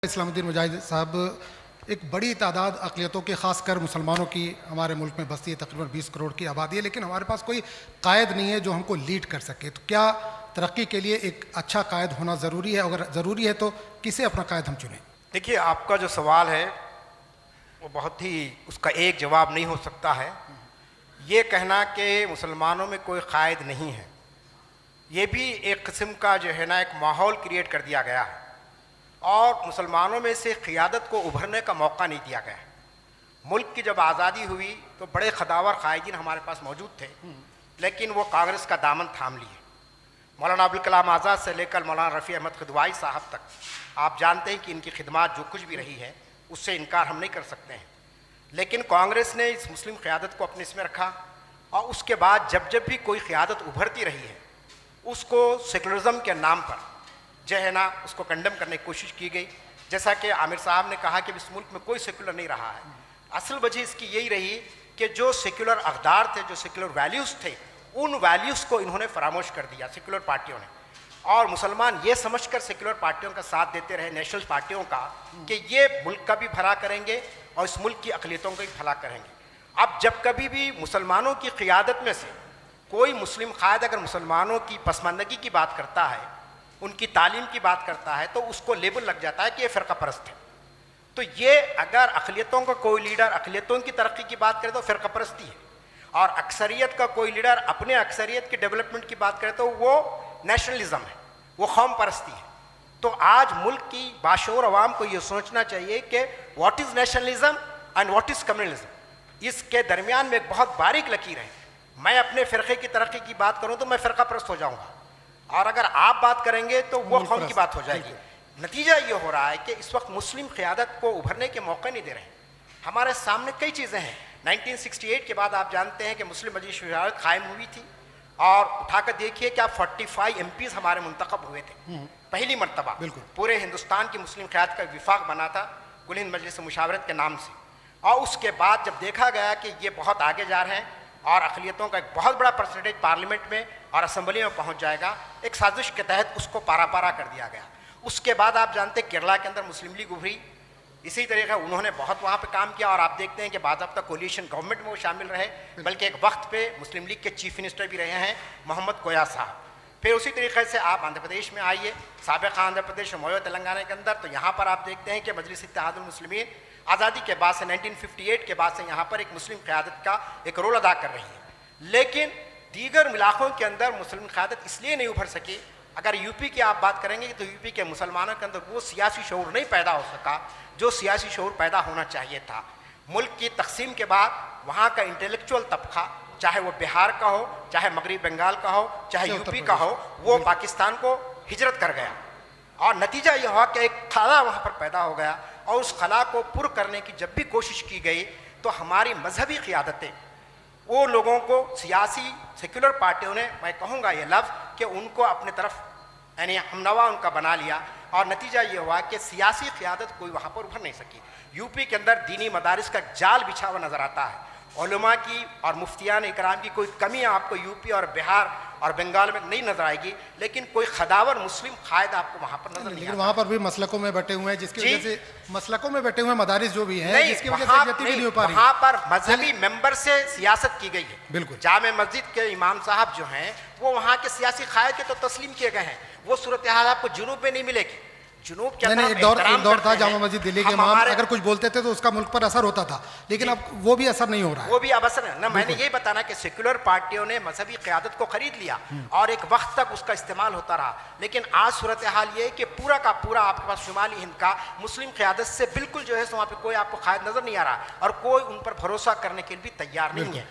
इस्लामुद्दीन मुजाहिद साहब, एक बड़ी तादाद अक़लियतों के ख़ासकर मुसलमानों की हमारे मुल्क में बस्ती है, तकरीबन 20 करोड़ की आबादी है, लेकिन हमारे पास कोई कायद नहीं है जो हमको लीड कर सके। तो क्या तरक्की के लिए एक अच्छा कायद होना ज़रूरी है? अगर ज़रूरी है तो किसे अपना कायद हम चुनें? देखिए, आपका जो सवाल है वो बहुत ही, उसका एक जवाब नहीं हो सकता है। ये कहना कि मुसलमानों में कोई कायद नहीं है, ये भी एक किस्म का जो है ना एक माहौल क्रिएट कर दिया गया है और मुसलमानों में से क़ियादत को उभरने का मौका नहीं दिया गया है। मुल्क की जब आज़ादी हुई तो बड़े खदावर कायदीन हमारे पास मौजूद थे, लेकिन वो कांग्रेस का दामन थाम लिए। मौलाना अबुल कलाम आज़ाद से लेकर मौलाना रफ़ी अहमद ख़िदवाई साहब तक, आप जानते हैं कि इनकी खिदमत जो कुछ भी रही है उससे इनकार हम नहीं कर सकते हैं। लेकिन कांग्रेस ने इस मुस्लिम क़ियादत को अपने इसमें रखा और उसके बाद जब जब भी कोई क़ियादत उभरती रही है उसको सेकुलरिज़म के नाम पर जो है ना उसको कंडम करने की कोशिश की गई। जैसा कि आमिर साहब ने कहा कि इस मुल्क में कोई सेकुलर नहीं रहा है। असल वजह इसकी यही रही कि जो सेकुलर अक़दार थे, जो सेकुलर वैल्यूज़ थे, उन वैल्यूज़ को इन्होंने फरामोश कर दिया सेकुलर पार्टियों ने। और मुसलमान ये समझकर सेकुलर पार्टियों का साथ देते रहे, नेशनल पार्टियों का, कि ये मुल्क का भी भला करेंगे और इस मुल्क की अक़लियतों का भी भला करेंगे। अब जब कभी भी मुसलमानों की क़ियादत में से कोई मुस्लिम कायद अगर मुसलमानों की पसमानदगी की बात करता है, उनकी तालीम की बात करता है, तो उसको लेबल लग जाता है कि ये फ़िरका परस्त है। तो ये अगर अक़लियतों का कोई लीडर अक़लियतों की तरक्की की बात करे तो फ़िरका परस्ती है, और अक्सरियत का कोई लीडर अपने अक्सरियत के डेवलपमेंट की बात करे तो वो नेशनलिज़म है, वो कौम परस्ती है। तो आज मुल्क की बाशऊर अवाम को ये सोचना चाहिए कि what is nationalism and what is communalism. इसके दरमियान में एक बहुत बारीक लकीर है। मैं अपने फ़िरक़े की तरक्की की बात करूँ तो मैं फ़िरका परस्त हो जाऊँगा, और अगर आप बात करेंगे तो वो कौम की बात हो जाएगी। नतीजा ये हो रहा है कि इस वक्त मुस्लिम क़ियादत को उभरने के मौके नहीं दे रहे हैं। हमारे सामने कई चीज़ें हैं। 1968 के बाद आप जानते हैं कि मुस्लिम मजलिस शूरा कायम हुई थी, और उठाकर देखिए कि आप 45 MPs हमारे मुंतखब हुए थे पहली मरतबा। पूरे हिंदुस्तान की मुस्लिम क़ियादत का विफाक बना था कुल हिंद मजलिस मुशावरत के नाम से। और उसके बाद जब देखा गया कि ये बहुत आगे जा रहे हैं और अक़लियतों का एक बहुत बड़ा परसेंटेज पार्लियामेंट में और असम्बली में पहुंच जाएगा, एक साजिश के तहत उसको पारा पारा कर दिया गया। उसके बाद आप जानते हैं केरला के अंदर मुस्लिम लीग उभरी, इसी तरीके उन्होंने बहुत वहाँ पे काम किया, और आप देखते हैं कि बाज़ाब्ता कोलिशन गवर्नमेंट में वो शामिल रहे, बल्कि एक वक्त पे मुस्लिम लीग के चीफ मिनिस्टर भी रहे हैं मोहम्मद कोया साहब। फिर उसी तरीके से आप आंध्र प्रदेश में आइए, साबिक़ आंध्र प्रदेश मौजूदा तेलंगाना के अंदर, तो यहाँ पर आप देखते हैं कि मजलिस इत्तेहादुल मुस्लिमीन आज़ादी के बाद से 1958 के बाद से यहाँ पर एक मुस्लिम क़ियादत का एक रोल अदा कर रही है। लेकिन दीगर इलाक़ों के अंदर मुस्लिम क़ियादत इसलिए नहीं उभर सकी। अगर यूपी की आप बात करेंगे तो यूपी के मुसलमानों के अंदर वो सियासी शऊर नहीं पैदा हो सका जो सियासी शऊर पैदा होना चाहिए था। मुल्क की तकसीम के बाद वहाँ का इंटेलेक्चुअल तबका, चाहे वो बिहार का हो, चाहे मगरबी बंगाल का हो, चाहे यूपी का हो, वो पाकिस्तान को हिजरत कर गया। और नतीजा यह हुआ कि एक खला वहाँ पर पैदा हो गया, और उस खला को पुर करने की जब भी कोशिश की गई तो हमारी मजहबी क़ियादतें, वो लोगों को सियासी सेकुलर पार्टियों ने, मैं कहूँगा ये लफ्ज़, कि उनको अपने तरफ यानी हमनवा उनका बना लिया, और नतीजा ये हुआ कि सियासी क़ियादत कोई वहाँ पर उभर नहीं सकी। यूपी के अंदर दीनी मदारिस का जाल बिछा हुआ नज़र आता है। उलमा की और मुफ्तियान इकराम की कोई कमी आपको यूपी और बिहार और बंगाल में नहीं नजर आएगी, लेकिन कोई खदावर मुस्लिम कायद आपको वहाँ पर नजर नहीं। लेकिन वहाँ पर भी मसलकों में बटे हुए हैं, जिसकी वजह से मसलकों में बटे हुए मदारिस जो भी हैं, जिसकी वजह से गति भी नहीं हो पा रही। वहाँ पर मजहबी मेंबर से सियासत की गई है। बिल्कुल, जामे मस्जिद के इमाम साहब जो हैं वो वहाँ के सियासी कायद के तो तस्लीम किए गए हैं। वो सूरत हाल आपको जुनूब में नहीं मिलेगी। जुनूब के अंदर एक दौर था जामा मस्जिद दिल्ली के इमाम अगर कुछ बोलते थे तो उसका मुल्क पर असर होता था, लेकिन अब वो भी असर नहीं हो रहा है। वो भी अब असर है ना। मैंने यही बताना कि सेकुलर पार्टियों ने मजहबी क़ियादत को खरीद लिया और एक वक्त तक उसका इस्तेमाल होता रहा। लेकिन आज सूरत हाल ये है कि पूरा का पूरा आपके पास शुमाली हिंद का मुस्लिम क़ियादत से बिल्कुल जो है वहाँ पर कोई आपको कायद नजर नहीं आ रहा, और कोई उन पर भरोसा करने के लिए भी तैयार नहीं है।